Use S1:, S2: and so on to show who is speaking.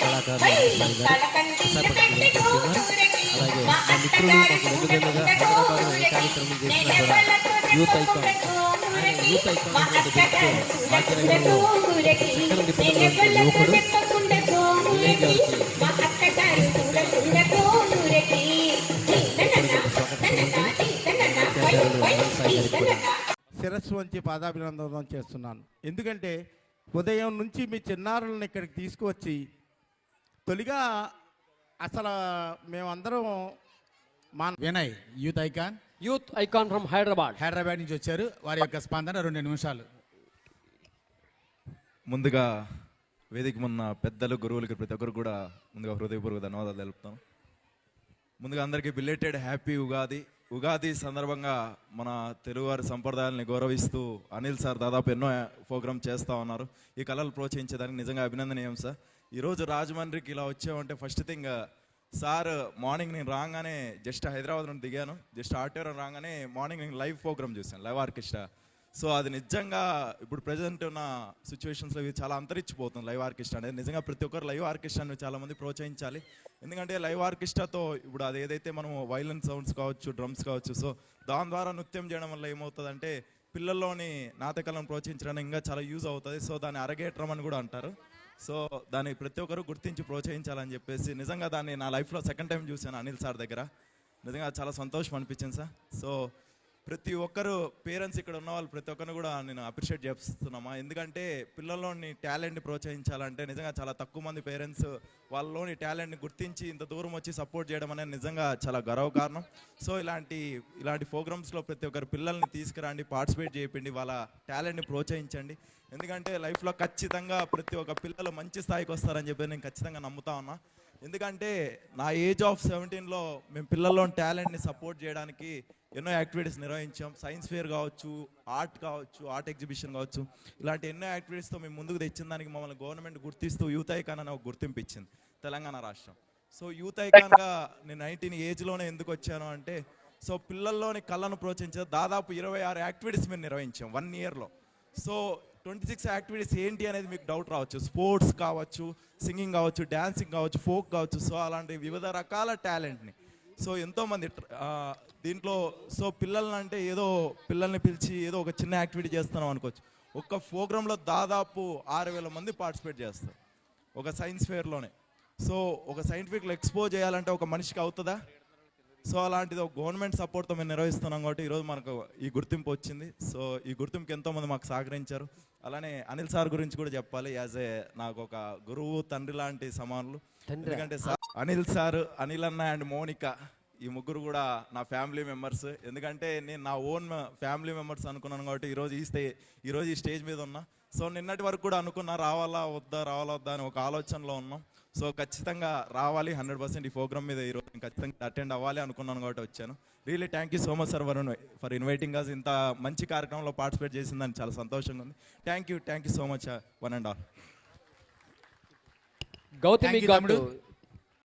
S1: కళాకారులు సాయి గారు విశాఖపట్నం చేస్తున్నారు. అలాగే మా మిత్రులు మాకు వెన్నుదన్నుగా హైదరాబాద్లో ఏ కార్యక్రమం చేసినా కూడా యూత్ ఐకాన్ ఆయన యూత్ ఐకాన్ భాగ్యనగరంలో చక్రం తిప్పుతున్నటువంటి యువకుడు వినయ్ గారికి
S2: శిరస్సు వంచి పాదాభినందనం చేస్తున్నాను. ఎందుకంటే ఉదయం నుంచి మీ చిన్నారులను ఇక్కడికి తీసుకువచ్చి తొలిగా అసలు మేమందరం మా
S3: Vinay youth icon
S4: from Hyderabad
S3: నుంచి వచ్చారు. వారి యొక్క స్పందన 2 నిమిషాలు.
S5: ముందుగా వేదిక ఉన్న పెద్దలు గురువులకి ప్రతి ఒక్కరు కూడా ముందుగా హృదయపూర్వక ధన్యవాదాలు తెలుపుతాం. ముందుగా అందరికీ బిలేటెడ్ హ్యాపీ ఉగాది. ఉగాది సందర్భంగా మన తెలుగువారి సంప్రదాయాలని గౌరవిస్తూ అనిల్ సార్ దాదాపు ఎన్నో ప్రోగ్రామ్ చేస్తూ ఉన్నారు. ఈ కళలు ప్రోత్సహించేదానికి నిజంగా అభినందనీయం సార్. ఈరోజు రాజమండ్రికి ఇలా వచ్చామంటే ఫస్ట్ థింగ్ సార్ మార్నింగ్ నేను రాగానే జస్ట్ హైదరాబాద్ నుండి దిగాను. జస్ట్ ఆటోరం రాగానే మార్నింగ్ నేను లైవ్ ప్రోగ్రామ్ చూశాను, లైవ్ ఆర్కెస్ట్రా. సో అది నిజంగా ఇప్పుడు ప్రజెంట్ ఉన్న సిచ్యువేషన్స్లో ఇది చాలా అంతరించిపోతుంది లైవ్ ఆర్కెస్ట్రా అనేది. నిజంగా ప్రతి ఒక్కరు లైవ్ ఆర్కెస్ట్రాని చాలామంది ప్రోత్సహించాలి. ఎందుకంటే లైవ్ ఆర్కెస్ట్రాతో ఇప్పుడు అది ఏదైతే మనం వైలెన్ సౌండ్స్ కావచ్చు, డ్రమ్స్ కావచ్చు, సో దాని ద్వారా నృత్యం చేయడం వల్ల ఏమవుతుందంటే పిల్లల్లోని నాటకాలను ప్రోత్సహించడానికి ఇంకా చాలా యూజ్ అవుతుంది. సో దాన్ని అరగేట్రం అని కూడా అంటారు. సో దాన్ని ప్రతి ఒక్కరు గుర్తించి ప్రోత్సహించాలని చెప్పేసి నిజంగా దాన్ని నా లైఫ్లో సెకండ్ టైం చూశాను అనిల్ సార్ దగ్గర. నిజంగా చాలా సంతోషం అనిపించింది సార్. సో ప్రతి ఒక్కరు పేరెంట్స్ ఇక్కడ ఉన్న వాళ్ళు ప్రతి ఒక్కరిని కూడా నేను అప్రిషియేట్ చేస్తున్నామా. ఎందుకంటే పిల్లల్లోని టాలెంట్ని ప్రోత్సహించాలంటే నిజంగా చాలా తక్కువ మంది పేరెంట్స్ వాళ్ళలోని టాలెంట్ని గుర్తించి ఇంత దూరం వచ్చి సపోర్ట్ చేయడం అనేది నిజంగా చాలా గర్వకారణం. సో ఇలాంటి ప్రోగ్రామ్స్లో ప్రతి ఒక్కరు పిల్లల్ని తీసుకురండి, పార్టిసిపేట్ చేయండి, వాళ్ళ టాలెంట్ని ప్రోత్సహించండి. ఎందుకంటే లైఫ్లో ఖచ్చితంగా ప్రతి ఒక్క పిల్లలు మంచి స్థాయికి వస్తారని చెప్పి నేను ఖచ్చితంగా నమ్ముతా ఉన్నా. ఎందుకంటే నా ఏజ్ ఆఫ్ 17లో మేము పిల్లల్లోని టాలెంట్ని సపోర్ట్ చేయడానికి ఎన్నో యాక్టివిటీస్ నిర్వహించాం. సైన్స్ ఫేర్ కావచ్చు, ఆర్ట్ కావచ్చు, ఆర్ట్ ఎగ్జిబిషన్ కావచ్చు, ఇలాంటి ఎన్నో యాక్టివిటీస్తో మేము ముందుకు తెచ్చిన దానికి మమ్మల్ని గవర్నమెంట్ గుర్తిస్తూ యూత్ ఐకాన్ అనే ఒక గుర్తింపు ఇచ్చింది తెలంగాణ రాష్ట్రం. సో యూత్ ఐకాన్గా నేను 19 ఏజ్లోనే ఎందుకు వచ్చాను అంటే సో పిల్లల్లోని కళను ప్రోత్సహించే దాదాపు 26 యాక్టివిటీస్ మేము నిర్వహించాం 1 ఇయర్లో. సో 26 యాక్టివిటీస్ ఏంటి అనేది మీకు డౌట్ రావచ్చు. స్పోర్ట్స్ కావచ్చు, సింగింగ్ కావచ్చు, డ్యాన్సింగ్ కావచ్చు, ఫోక్ కావచ్చు. సో అలాంటి వివిధ రకాల టాలెంట్ని సో ఎంతోమంది దీంట్లో సో పిల్లల్ని అంటే ఏదో పిల్లల్ని పిలిచి ఏదో ఒక చిన్న యాక్టివిటీ చేస్తున్నాం అనుకోవచ్చు. ఒక్క ప్రోగ్రాంలో దాదాపు 6,000 మంది పార్టిసిపేట్ చేస్తారు ఒక సైన్స్ ఫేర్లోనే. సో ఒక సైంటిఫిక్లో ఎక్స్పోజ్ చేయాలంటే ఒక మనిషికి అవుతుందా? సో అలాంటిది ఒక గవర్నమెంట్ సపోర్ట్తో మేము నిర్వహిస్తున్నాం కాబట్టి ఈరోజు మనకు ఈ గుర్తింపు వచ్చింది. సో ఈ గుర్తింపుకి ఎంతోమంది మాకు సహకరించారు. అలానే అనిల్ సార్ గురించి కూడా చెప్పాలి. నాకు ఒక గురువు, తండ్రి లాంటి సమానులు. ఎందుకంటే అనిల్ సార్, అనిల్ అన్న అండ్ మోనిక ఈ ముగ్గురు కూడా నా ఫ్యామిలీ మెంబర్స్. ఎందుకంటే నేను నా ఓన్ ఫ్యామిలీ మెంబర్స్ అనుకున్నాను కాబట్టి ఈరోజు ఈ స్టేజ్ మీద ఉన్నా. సో నిన్నటి వరకు కూడా అనుకున్నా రావాలా వద్దా అని ఒక ఆలోచనలో ఉన్నాం. సో ఖచ్చితంగా రావాలి 100% ఈ ప్రోగ్రామ్ మీద ఈరోజు నేను ఖచ్చితంగా అటెండ్ అవ్వాలి అనుకున్నాను కాబట్టి వచ్చాను. Really thank you so much sir for inviting us. ఇంత మంచి కార్యక్రమంలో పార్టిసిపేట్ చేసిందని చాలా సంతోషంగా ఉంది. Thank you so much one and all.
S4: Gautami